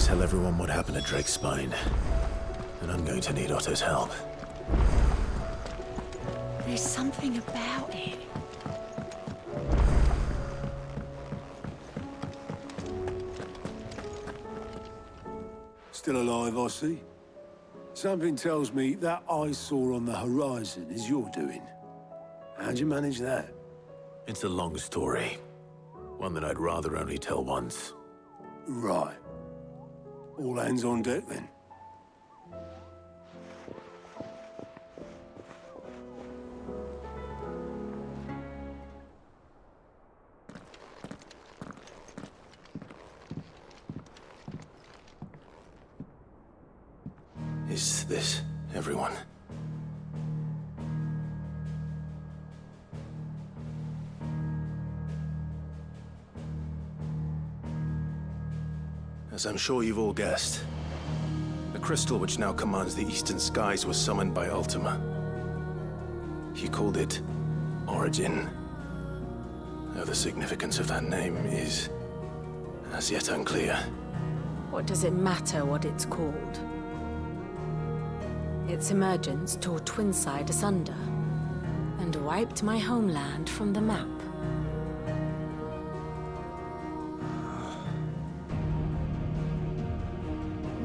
tell everyone what happened at Drake's Spine. And I'm going to need Otto's help. There's something about it. Still alive, I see. Something tells me that eyesore on the horizon is your doing. How'd you manage that? It's a long story. One that I'd rather only tell once. Right. All hands on deck, then. Is this everyone? As I'm sure you've all guessed, the crystal which now commands the eastern skies was summoned by Ultima. He called it Origin. Though the significance of that name is as yet unclear. What does it matter what it's called? Its emergence tore Twinside asunder and wiped my homeland from the map.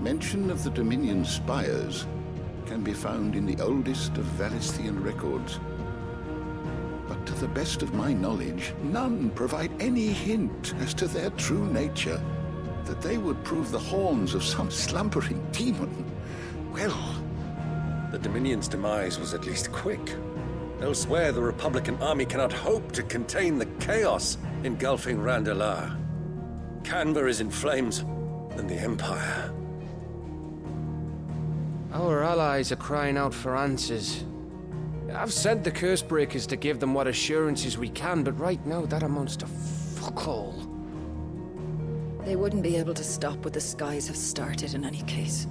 Mention of the Dominion spires can be found in the oldest of Valisthian records. But to the best of my knowledge, none provide any hint as to their true nature. That they would prove the horns of some slumbering demon. Well, the Dominion's demise was at least quick. Elsewhere, the Republican army cannot hope to contain the chaos engulfing Randalar. Canva is in flames, and the Empire. Our allies are crying out for answers. I've sent the Cursebreakers to give them what assurances we can, but right now that amounts to fuck all. They wouldn't be able to stop what the skies have started in any case.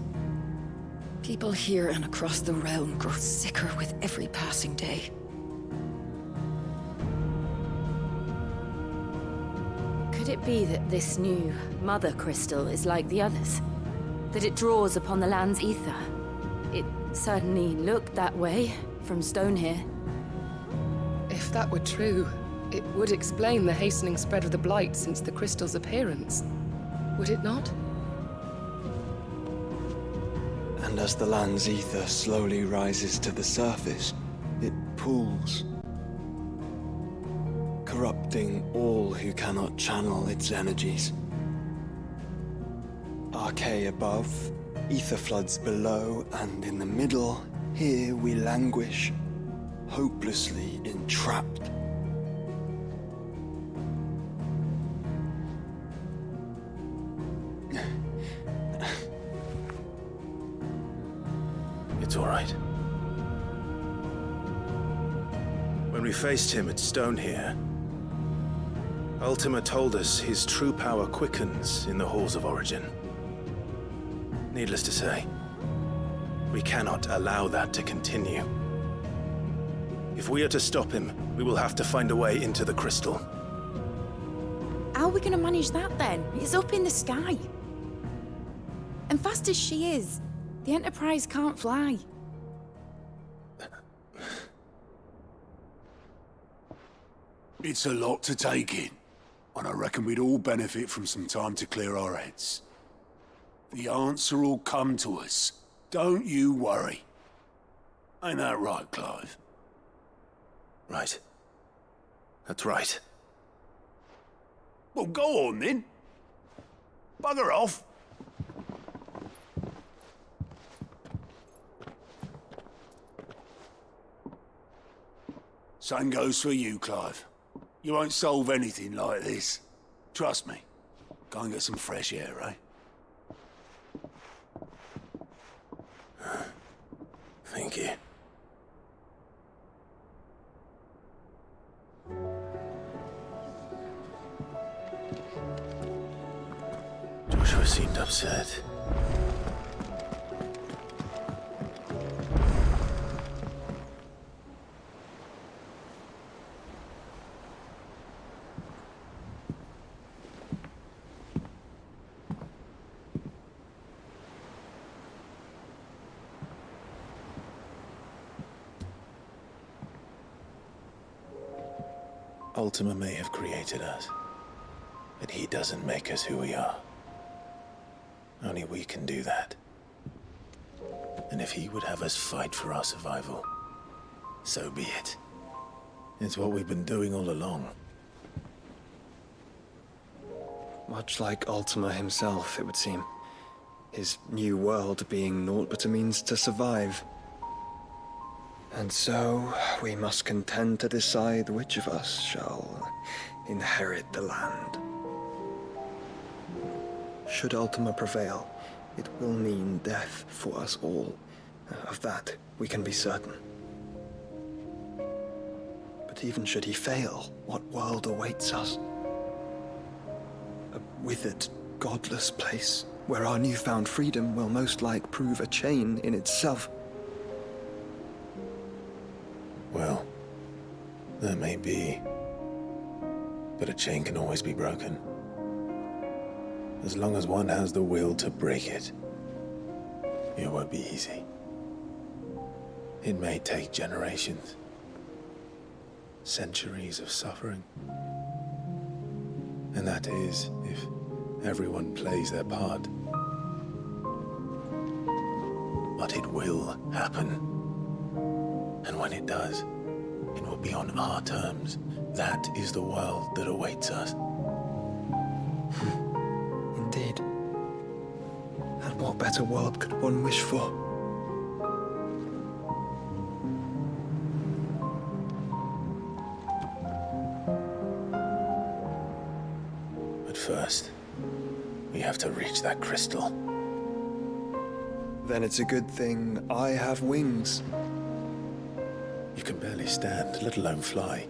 People here and across the realm grow sicker with every passing day. Could it be that this new Mother Crystal is like the others? That it draws upon the land's ether? It certainly looked that way from stone here. If that were true, it would explain the hastening spread of the Blight since the crystal's appearance. Would it not? And as the land's ether slowly rises to the surface, it pools, corrupting all who cannot channel its energies. Archaea above, ether floods below, and in the middle, here we languish, hopelessly entrapped. It's all right. When we faced him at Stone here, Ultima told us his true power quickens in the halls of Origin. Needless to say, we cannot allow that to continue. If we are to stop him, we will have to find a way into the crystal. How are we going to manage that then? It's up in the sky. And fast as she is, the Enterprise can't fly. It's a lot to take in, and I reckon we'd all benefit from some time to clear our heads. The answer will come to us. Don't you worry. Ain't that right, Clive? Right. That's right. Well, go on then. Bugger off. Same goes for you, Clive. You won't solve anything like this. Trust me. Go and get some fresh air, eh? Thank you. Joshua seemed upset. Ultima may have created us, but he doesn't make us who we are. Only we can do that. And if he would have us fight for our survival, so be it. It's what we've been doing all along. Much like Ultima himself, it would seem. His new world being naught but a means to survive. And so, we must contend to decide which of us shall inherit the land. Should Ultima prevail, it will mean death for us all. Of that, we can be certain. But even should he fail, what world awaits us? A withered, godless place, where our newfound freedom will most like prove a chain in itself. Well, that may be. But a chain can always be broken. As long as one has the will to break it. It won't be easy. It may take generations. Centuries of suffering. And that is, if everyone plays their part. But it will happen. And when it does, it will be on our terms. That is the world that awaits us. Indeed. And what better world could one wish for? But first, we have to reach that crystal. Then it's a good thing I have wings. You can barely stand, let alone fly.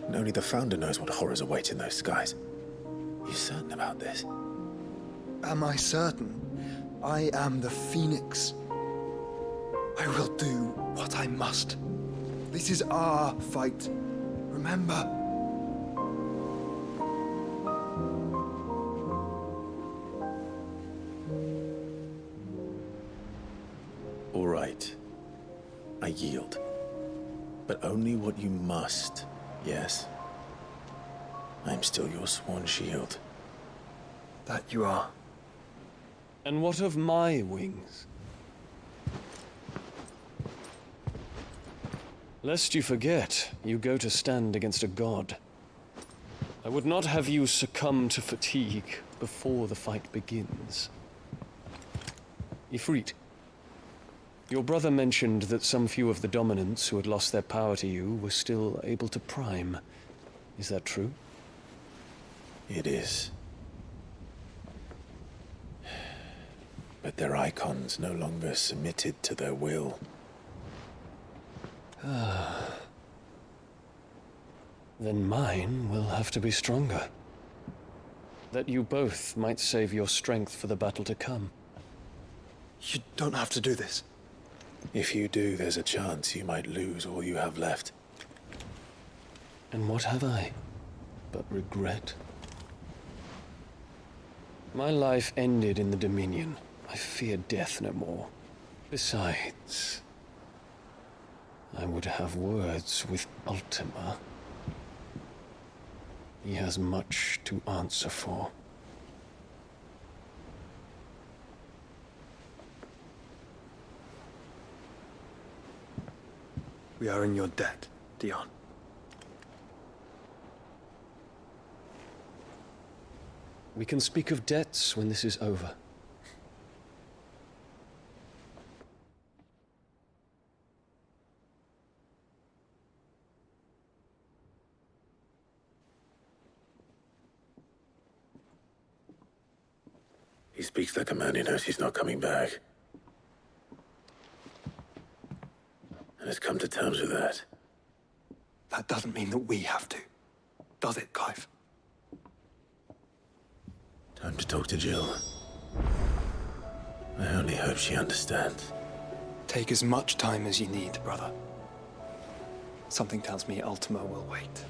And only the Founder knows what horrors await in those skies. You certain about this? Am I certain? I am the Phoenix. I will do what I must. This is our fight. Remember? All right. I yield. But only what you must, yes? I'm still your sworn shield. That you are. And what of my wings? Lest you forget, you go to stand against a god. I would not have you succumb to fatigue before the fight begins. Ifrit, your brother mentioned that some few of the dominants who had lost their power to you were still able to prime. Is that true? It is. But their icons no longer submitted to their will. Then mine will have to be stronger. That you both might save your strength for the battle to come. You don't have to do this. If you do, there's a chance you might lose all you have left. And what have I but regret? My life ended in the Dominion. I fear death no more. Besides, I would have words with Ultima. He has much to answer for. We are in your debt, Dion. We can speak of debts when this is over. He speaks like a man who knows he's not coming back. And has come to terms with that. That doesn't mean that we have to. Does it, Clive? Time to talk to Jill. I only hope she understands. Take as much time as you need, brother. Something tells me Ultima will wait.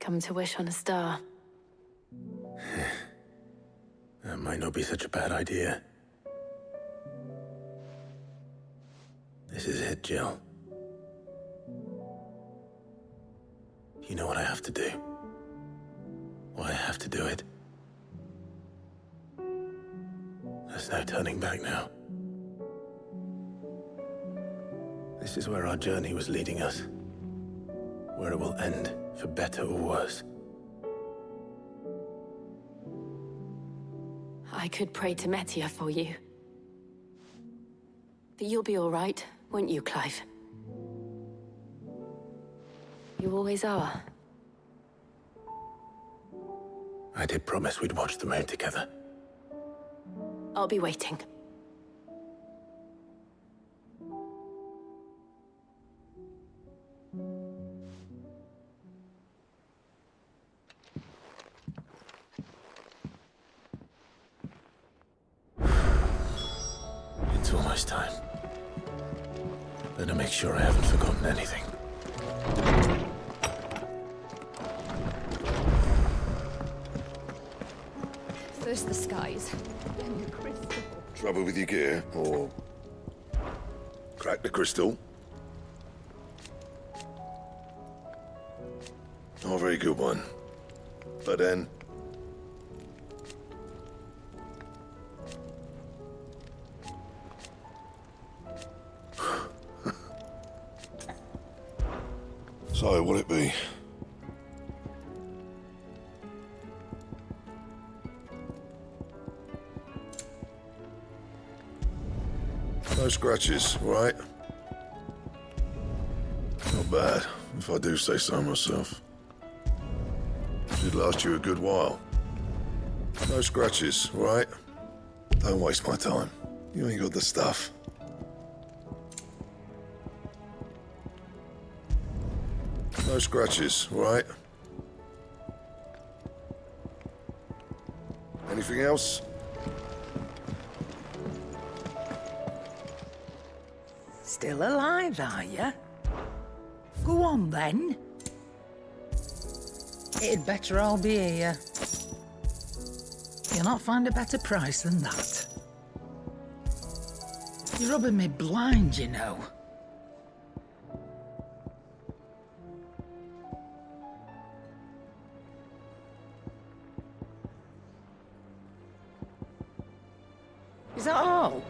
Come to wish on a star. That might not be such a bad idea. This is it, Jill. You know what I have to do. Why I have to do it. There's no turning back now. This is where our journey was leading us. Where it will end, for better or worse. I could pray to Metia for you. But you'll be all right, won't you, Clive? You always are. I did promise we'd watch the moon together. I'll be waiting. It's almost time. Better make sure I haven't forgotten anything. First the skies, then the crystal. Trouble with your gear, or crack the crystal? Not a very good one. But then... So, what'll it be? No scratches, right? Not bad, if I do say so myself. Should last you a good while. No scratches, right? Don't waste my time. You ain't got the stuff. No scratches, right? Anything else? Still alive, are you? Go on, then. It'd better all be here. You'll not find a better price than that. You're rubbing me blind, you know. Is that all?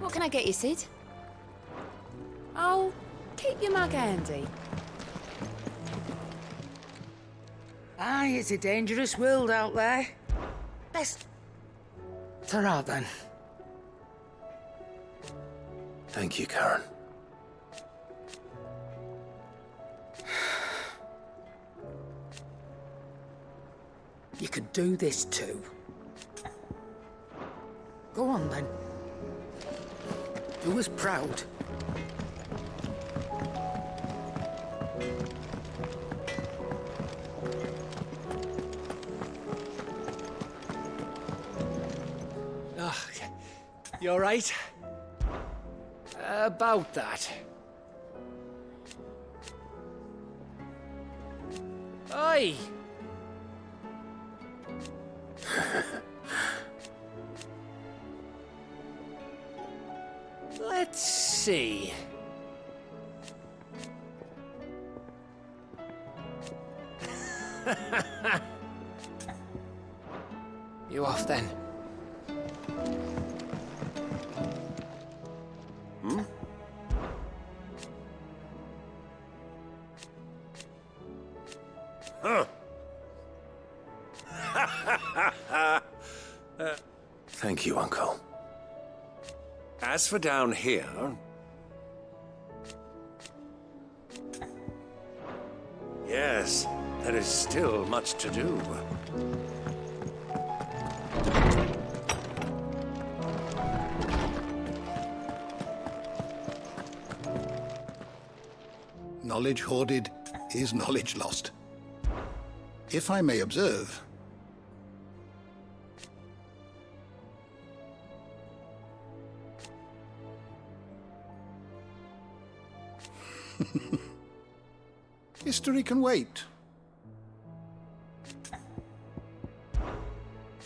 What can I get you, Sid? Oh, keep your mug handy. Aye, it's a dangerous world out there. Best... Ta-ra, then. Thank you, Karen. You could do this too. Go on, then. Do us proud. Oh, you all right? About that. Oi! Let's see. You off then? Hmm? Huh. Thank you, Uncle. As for down here... Yes, there is still much to do. Knowledge hoarded is knowledge lost. If I may observe, history can wait.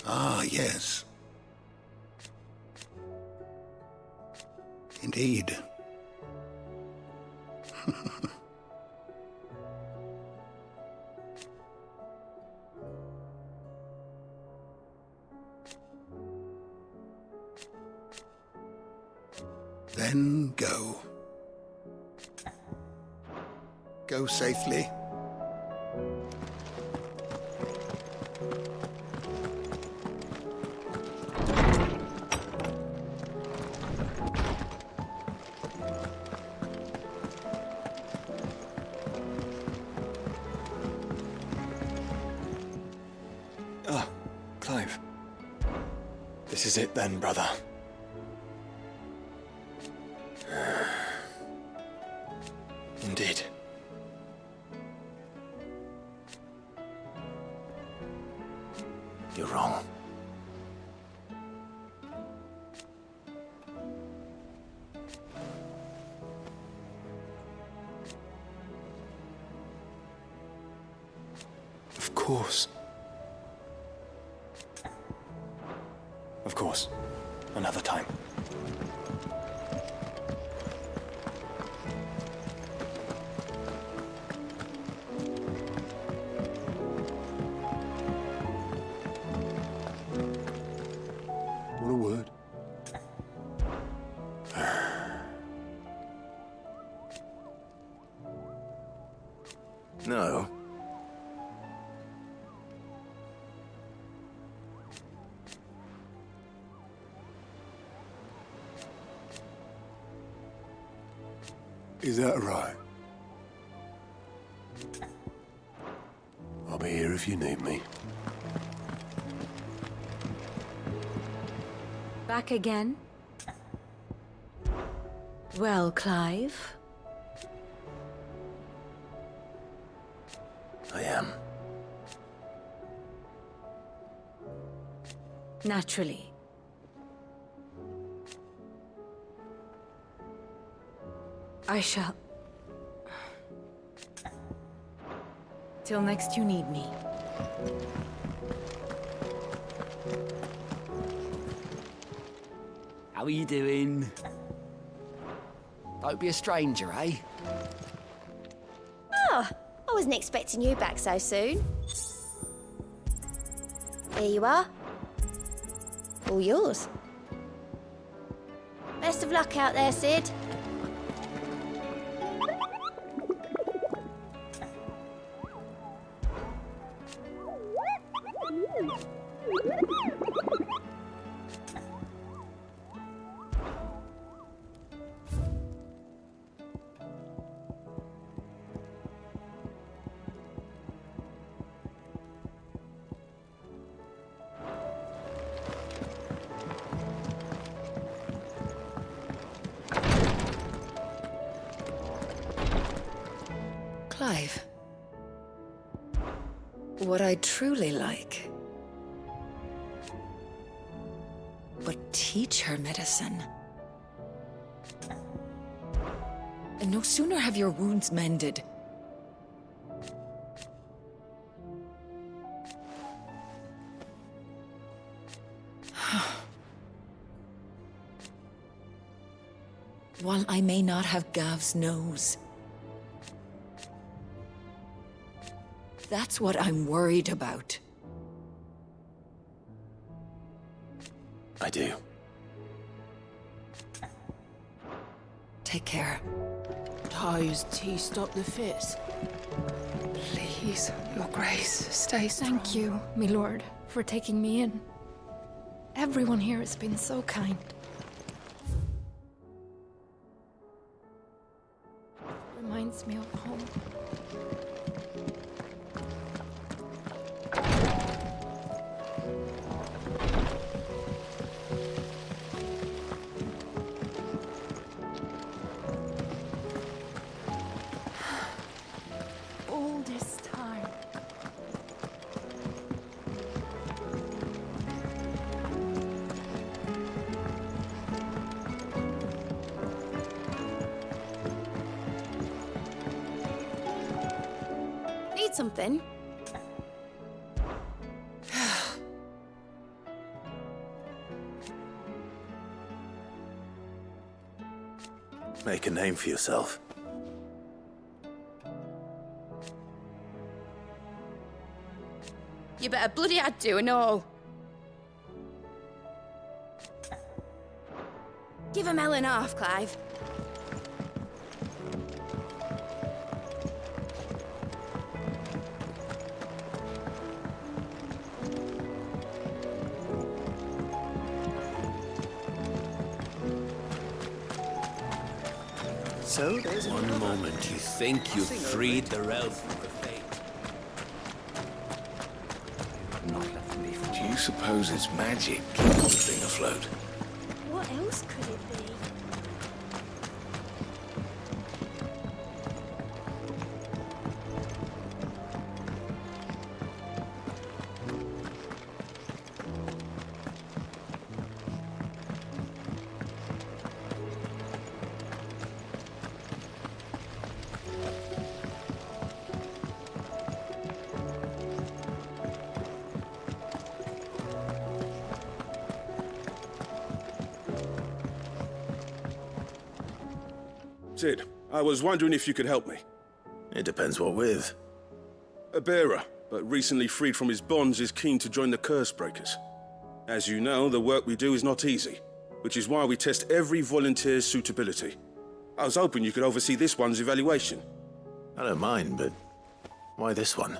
Ah, yes. Indeed. Then go. Go safely. Ah, Clive. This is it then, brother. Indeed. You're wrong. Of course. Of course. Another time. What a word. No. Is that right? I'll be here if you need me. Back again? Well, Clive? I am. Naturally. I shall... Till next you need me. How are you doing? Don't be a stranger, eh? Oh, I wasn't expecting you back so soon. Here you are. All yours. Best of luck out there, Sid. Clive. What I truly like would teach her medicine. And no sooner have your wounds mended while I may not have Gav's nose. That's what I'm worried about. I do. Take care. Ty's tea stop the fits. Please, Your Grace, stay strong. Thank you, my lord, for taking me in. Everyone here has been so kind. Reminds me of home. All this time. Need something? Make a name for yourself. You better bloody had to and all. Give him hell and half, Clive. So there's one moment you think you've freed the realm from the fate. Do you suppose it's magic keeping the thing afloat? What else could it be? Sid, I was wondering if you could help me. It depends what with. A bearer, but recently freed from his bonds, is keen to join the Curse Breakers. As you know, the work we do is not easy, which is why we test every volunteer's suitability. I was hoping you could oversee this one's evaluation. I don't mind, but why this one?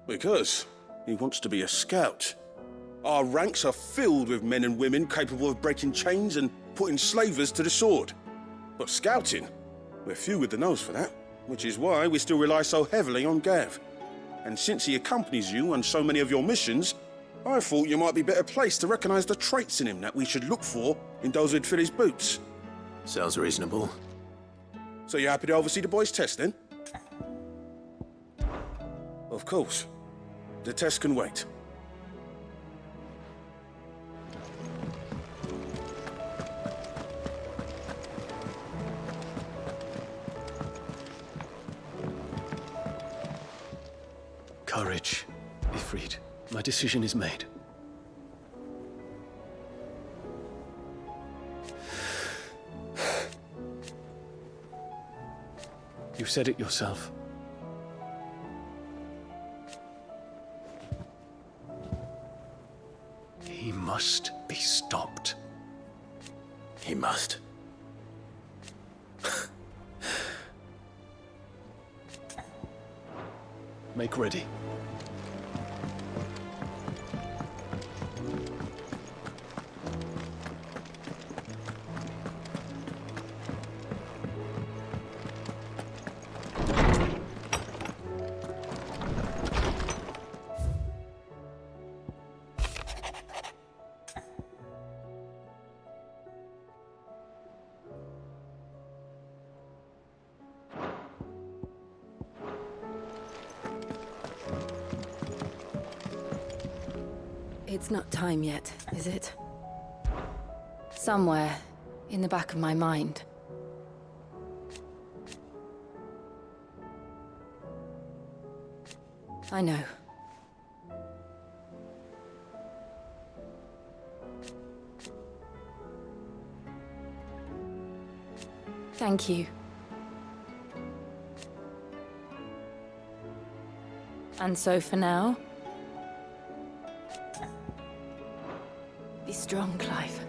Because he wants to be a scout. Our ranks are filled with men and women capable of breaking chains and putting slavers to the sword. But scouting? We're few with the nose for that, which is why we still rely so heavily on Gav. And since he accompanies you on so many of your missions, I thought you might be better placed to recognize the traits in him that we should look for in those who'd fill his boots. Sounds reasonable. So you're happy to oversee the boys' test, then? Of course. The test can wait. Courage. Be freed. My decision is made. You said it yourself. He must be stopped. He must. Make ready. It's not time yet, is it? Somewhere in the back of my mind. I know. Thank you. And so for now, be strong, Clive.